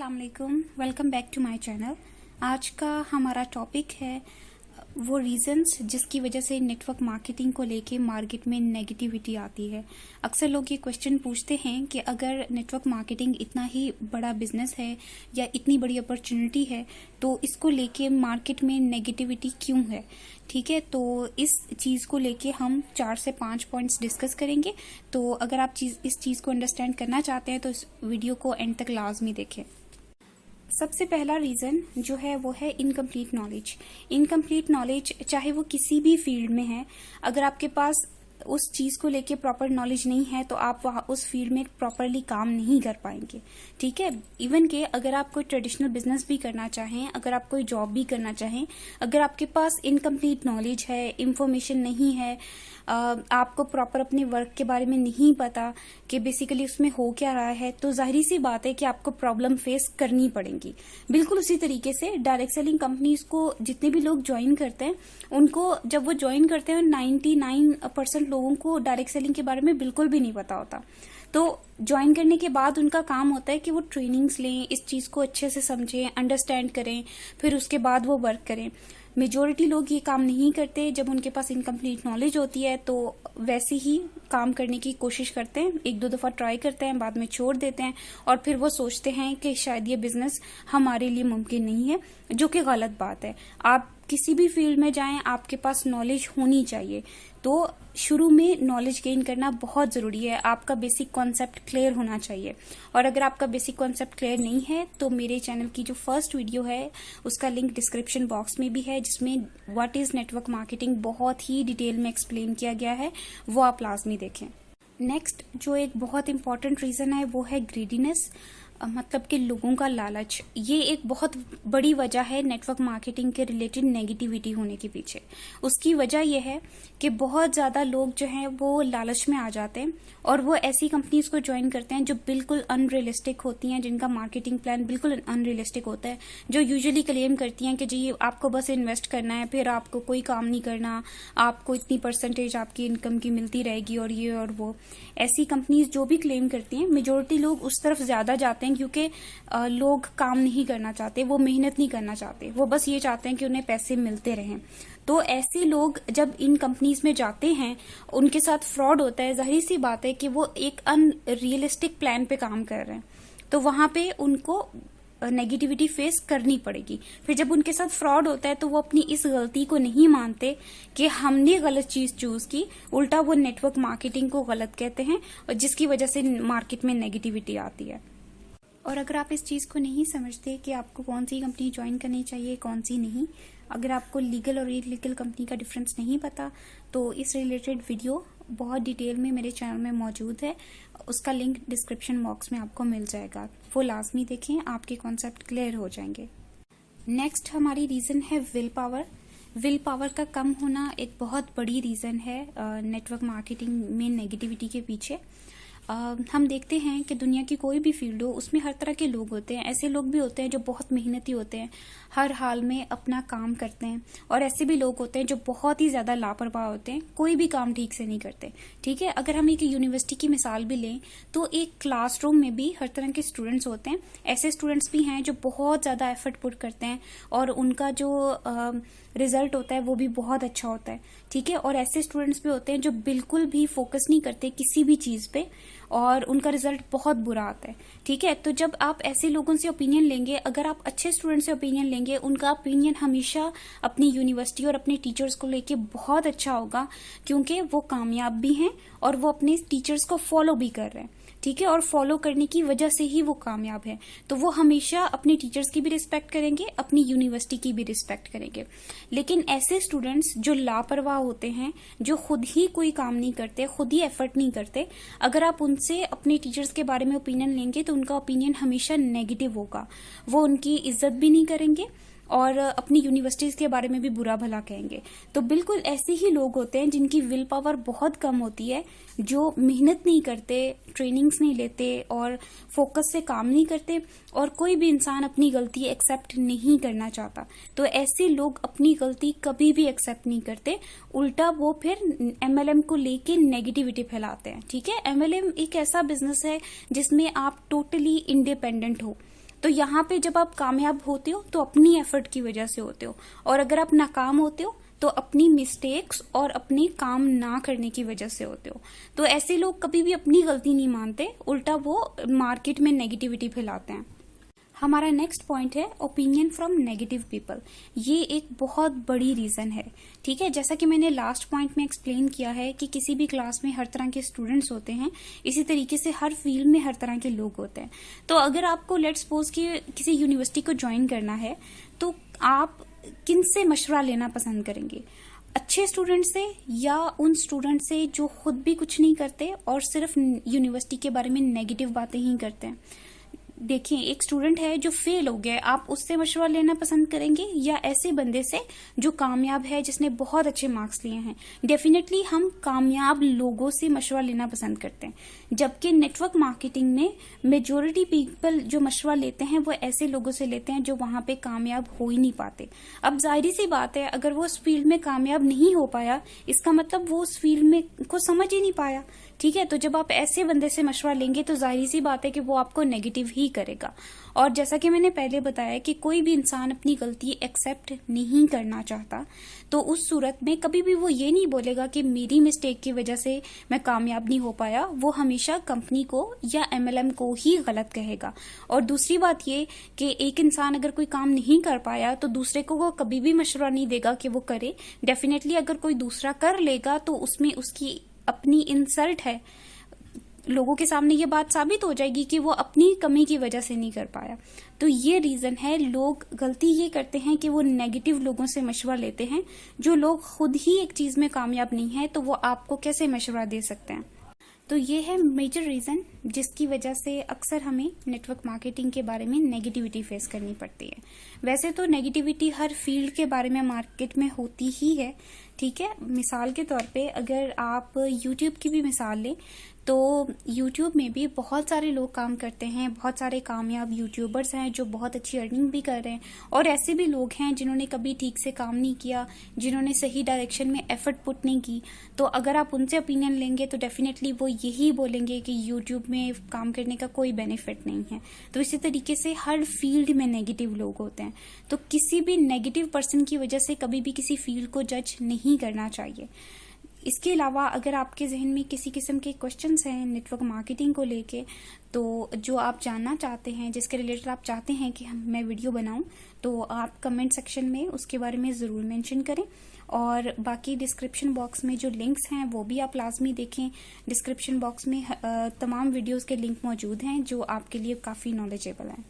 अस्सलाम वालेकुम, welcome back to my channel. आज का हमारा टॉपिक है वो रीजंस जिसकी वजह से नेटवर्क मार्केटिंग को लेके मार्केट में नेगेटिविटी आती है। अक्सर लोग ये क्वेश्चन पूछते हैं कि अगर नेटवर्क मार्केटिंग इतना ही बड़ा बिजनेस है या इतनी बड़ी अपॉर्चुनिटी है तो इसको लेके मार्केट में नेगेटिविटी क्यों है। ठीक है, तो इस चीज़ को लेके हम 4 से 5 पॉइंट्स डिस्कस करेंगे। तो अगर आप इस चीज़ को अंडरस्टैंड करना चाहते हैं तो इस वीडियो को एंड तक लाजमी देखें। सबसे पहला रीज़न जो है वो है इनकम्प्लीट नॉलेज। इनकम्प्लीट नॉलेज चाहे वो किसी भी फील्ड में है, अगर आपके पास उस चीज़ को लेके प्रॉपर नॉलेज नहीं है तो आप वहाँ उस फील्ड में प्रॉपरली काम नहीं कर पाएंगे। ठीक है, इवन के अगर आप कोई ट्रेडिशनल बिजनेस भी करना चाहें, अगर आप कोई जॉब भी करना चाहें, अगर आपके पास इनकम्प्लीट नॉलेज है, इंफॉर्मेशन नहीं है, आपको प्रॉपर अपने वर्क के बारे में नहीं पता कि बेसिकली उसमें हो क्या रहा है, तो जाहिर सी बात है कि आपको प्रॉब्लम फेस करनी पड़ेगी। बिल्कुल उसी तरीके से डायरेक्ट सेलिंग कंपनीज को जितने भी लोग ज्वाइन करते हैं, उनको जब वो ज्वाइन करते हैं 99% लोगों को डायरेक्ट सेलिंग के बारे में बिल्कुल भी नहीं पता होता। तो ज्वाइन करने के बाद उनका काम होता है कि वो ट्रेनिंग्स लें, इस चीज़ को अच्छे से समझें, अंडरस्टैंड करें, फिर उसके बाद वो वर्क करें। मेजोरिटी लोग ये काम नहीं करते। जब उनके पास इनकम्प्लीट नॉलेज होती है तो वैसे ही काम करने की कोशिश करते हैं, 1-2 दफ़ा ट्राई करते हैं, बाद में छोड़ देते हैं और फिर वो सोचते हैं कि शायद ये बिजनेस हमारे लिए मुमकिन नहीं है, जो कि गलत बात है। आप किसी भी फील्ड में जाएं, आपके पास नॉलेज होनी चाहिए। तो शुरू में नॉलेज गेन करना बहुत ज़रूरी है। आपका बेसिक कॉन्सेप्ट क्लियर होना चाहिए, और अगर आपका बेसिक कॉन्सेप्ट क्लियर नहीं है तो मेरे चैनल की जो फर्स्ट वीडियो है उसका लिंक डिस्क्रिप्शन बॉक्स में भी है, जिसमें व्हाट इज़ नेटवर्क मार्केटिंग बहुत ही डिटेल में एक्सप्लेन किया गया है, वो आप लाजमी देखें। नेक्स्ट जो एक बहुत इंपॉर्टेंट रीज़न है वो है ग्रीडीनेस, मतलब कि लोगों का लालच। ये एक बहुत बड़ी वजह है नेटवर्क मार्केटिंग के रिलेटेड नेगेटिविटी होने के पीछे। उसकी वजह यह है कि बहुत ज़्यादा लोग जो हैं वो लालच में आ जाते हैं और वो ऐसी कंपनीज को ज्वाइन करते हैं जो बिल्कुल अनरियलिस्टिक होती हैं, जिनका मार्केटिंग प्लान बिल्कुल अनरियलिस्टिक होता है, जो यूजुअली क्लेम करती हैं कि जी आपको बस इन्वेस्ट करना है, फिर आपको कोई काम नहीं करना, आपको इतनी परसेंटेज आपकी इनकम की मिलती रहेगी और ये और वो। ऐसी कंपनीज जो भी क्लेम करती हैं, मेजोरिटी लोग उस तरफ ज़्यादा जाते हैं क्योंकि लोग काम नहीं करना चाहते, वो मेहनत नहीं करना चाहते, वो बस ये चाहते हैं कि उन्हें पैसे मिलते रहें। तो ऐसे लोग जब इन कंपनीज में जाते हैं, उनके साथ फ्रॉड होता है, जाहिर सी बात है कि वो एक अनरियलिस्टिक प्लान पे काम कर रहे हैं, तो वहां पे उनको नेगेटिविटी फेस करनी पड़ेगी। फिर जब उनके साथ फ्रॉड होता है तो वो अपनी इस गलती को नहीं मानते कि हमने गलत चीज चूज की, उल्टा वो नेटवर्क मार्केटिंग को गलत कहते हैं और जिसकी वजह से मार्केट में नेगेटिविटी आती है। और अगर आप इस चीज़ को नहीं समझते कि आपको कौन सी कंपनी ज्वाइन करनी चाहिए, कौन सी नहीं, अगर आपको लीगल और इलीगल कंपनी का डिफरेंस नहीं पता, तो इस रिलेटेड वीडियो बहुत डिटेल में मेरे चैनल में मौजूद है, उसका लिंक डिस्क्रिप्शन बॉक्स में आपको मिल जाएगा, वो लाजमी देखें, आपके कॉन्सेप्ट क्लियर हो जाएंगे। नेक्स्ट हमारी रीज़न है विल पावर। विल पावर का कम होना एक बहुत बड़ी रीज़न है नेटवर्क मार्केटिंग में नेगेटिविटी के पीछे। हम देखते हैं कि दुनिया की कोई भी फील्ड हो, उसमें हर तरह के लोग होते हैं। ऐसे लोग भी होते हैं जो बहुत मेहनती होते हैं, हर हाल में अपना काम करते हैं, और ऐसे भी लोग होते हैं जो बहुत ही ज़्यादा लापरवाह होते हैं, कोई भी काम ठीक से नहीं करते। ठीक है, अगर हम एक यूनिवर्सिटी की मिसाल भी लें तो एक क्लासरूम में भी हर तरह के स्टूडेंट्स होते हैं। ऐसे स्टूडेंट्स भी हैं जो बहुत ज़्यादा एफर्ट पुट करते हैं और उनका जो रिजल्ट होता है वो भी बहुत अच्छा होता है। ठीक है, और ऐसे स्टूडेंट्स भी होते हैं जो बिल्कुल भी फोकस नहीं करते किसी भी चीज़ पे और उनका रिजल्ट बहुत बुरा आता है। ठीक है, तो जब आप ऐसे लोगों से ओपिनियन लेंगे, अगर आप अच्छे स्टूडेंट से ओपिनियन लेंगे, उनका ओपिनियन हमेशा अपनी यूनिवर्सिटी और अपने टीचर्स को लेके बहुत अच्छा होगा, क्योंकि वो कामयाब भी हैं और वो अपने टीचर्स को फॉलो भी कर रहे हैं। ठीक है, और फॉलो करने की वजह से ही वो कामयाब है, तो वो हमेशा अपने टीचर्स की भी रिस्पेक्ट करेंगे, अपनी यूनिवर्सिटी की भी रिस्पेक्ट करेंगे। लेकिन ऐसे स्टूडेंट्स जो लापरवाह होते हैं, जो खुद ही कोई काम नहीं करते, खुद ही एफर्ट नहीं करते, अगर आप उनसे अपने टीचर्स के बारे में ओपिनियन लेंगे तो उनका ओपिनियन हमेशा नेगेटिव होगा। वो उनकी इज्जत भी नहीं करेंगे और अपनी यूनिवर्सिटीज के बारे में भी बुरा भला कहेंगे। तो बिल्कुल ऐसे ही लोग होते हैं जिनकी विल पावर बहुत कम होती है, जो मेहनत नहीं करते, ट्रेनिंग्स नहीं लेते और फोकस से काम नहीं करते, और कोई भी इंसान अपनी गलती एक्सेप्ट नहीं करना चाहता। तो ऐसे लोग अपनी गलती कभी भी एक्सेप्ट नहीं करते, उल्टा वो फिर एमएलएम को लेके नेगेटिविटी फैलाते हैं। ठीक है, एमएलएम एक ऐसा बिजनेस है जिसमें आप टोटली इंडिपेंडेंट हो, तो यहाँ पे जब आप कामयाब होते हो तो अपनी एफर्ट की वजह से होते हो, और अगर आप नाकाम होते हो तो अपनी मिस्टेक्स और अपने काम ना करने की वजह से होते हो। तो ऐसे लोग कभी भी अपनी गलती नहीं मानते, उल्टा वो मार्केट में नेगेटिविटी फैलाते हैं। हमारा नेक्स्ट पॉइंट है ओपिनियन फ्रॉम नेगेटिव पीपल। ये एक बहुत बड़ी रीजन है, ठीक है। जैसा कि मैंने लास्ट पॉइंट में एक्सप्लेन किया है कि किसी भी क्लास में हर तरह के स्टूडेंट्स होते हैं, इसी तरीके से हर फील्ड में हर तरह के लोग होते हैं। तो अगर आपको लेट्स सपोज कि किसी यूनिवर्सिटी को ज्वाइन करना है, तो आप किन से मशवरा लेना पसंद करेंगे? अच्छे स्टूडेंट से या उन स्टूडेंट से जो खुद भी कुछ नहीं करते और सिर्फ यूनिवर्सिटी के बारे में नेगेटिव बातें ही करते हैं? देखिए, एक स्टूडेंट है जो फेल हो गया, आप उससे मशवरा लेना पसंद करेंगे या ऐसे बंदे से जो कामयाब है, जिसने बहुत अच्छे मार्क्स लिए हैं? डेफिनेटली हम कामयाब लोगों से मशवरा लेना पसंद करते हैं, जबकि नेटवर्क मार्केटिंग में मेजोरिटी पीपल जो मशवरा लेते हैं वो ऐसे लोगों से लेते हैं जो वहां पे कामयाब हो ही नहीं पाते। अब जाहिर सी बात है, अगर वो उस फील्ड में कामयाब नहीं हो पाया, इसका मतलब वो उस फील्ड में को समझ ही नहीं पाया, ठीक है। तो जब आप ऐसे बंदे से मशवरा लेंगे तो जाहिर सी बात है कि वो आपको नेगेटिव ही करेगा। और जैसा कि मैंने पहले बताया कि कोई भी इंसान अपनी गलती एक्सेप्ट नहीं करना चाहता, तो उस सूरत में कभी भी वो ये नहीं बोलेगा कि मेरी मिस्टेक की वजह से मैं कामयाब नहीं हो पाया। वो हमेशा कंपनी को या एमएलएम को ही गलत कहेगा। और दूसरी बात ये कि एक इंसान अगर कोई काम नहीं कर पाया तो दूसरे को वो कभी भी मशवरा नहीं देगा कि वो करे। डेफिनेटली अगर कोई दूसरा कर लेगा तो उसमें उसकी अपनी इंसल्ट है, लोगों के सामने ये बात साबित हो जाएगी कि वो अपनी कमी की वजह से नहीं कर पाया। तो ये रीजन है, लोग गलती ये करते हैं कि वो नेगेटिव लोगों से मशवरा लेते हैं। जो लोग खुद ही एक चीज में कामयाब नहीं है तो वो आपको कैसे मशवरा दे सकते हैं? तो ये है मेजर रीजन जिसकी वजह से अक्सर हमें नेटवर्क मार्केटिंग के बारे में नेगेटिविटी फेस करनी पड़ती है। वैसे तो नेगेटिविटी हर फील्ड के बारे में मार्केट में होती ही है, ठीक है। मिसाल के तौर पे अगर आप यूट्यूब की भी मिसाल लें तो यूट्यूब में भी बहुत सारे लोग काम करते हैं, बहुत सारे कामयाब यूट्यूबर्स हैं जो बहुत अच्छी अर्निंग भी कर रहे हैं, और ऐसे भी लोग हैं जिन्होंने कभी ठीक से काम नहीं किया, जिन्होंने सही डायरेक्शन में एफर्ट पुट नहीं की। तो अगर आप उनसे ओपिनियन लेंगे तो डेफिनेटली वो यही बोलेंगे कि यूट्यूब में काम करने का कोई बेनिफिट नहीं है। तो इसी तरीके से हर फील्ड में नेगेटिव लोग होते हैं। तो किसी भी नेगेटिव पर्सन की वजह से कभी भी किसी फील्ड को जज नहीं करना चाहिए। इसके अलावा अगर आपके जहन में किसी किस्म के क्वेश्चंस हैं नेटवर्क मार्केटिंग को लेके, तो जो आप जानना चाहते हैं, जिसके रिलेटेड आप चाहते हैं कि मैं वीडियो बनाऊं, तो आप कमेंट सेक्शन में उसके बारे में ज़रूर मेंशन करें। और बाकी डिस्क्रिप्शन बॉक्स में जो लिंक्स हैं वो भी आप लाजमी देखें। डिस्क्रिप्शन बॉक्स में तमाम वीडियोस के लिंक मौजूद हैं जो आपके लिए काफ़ी नॉलेजेबल हैं।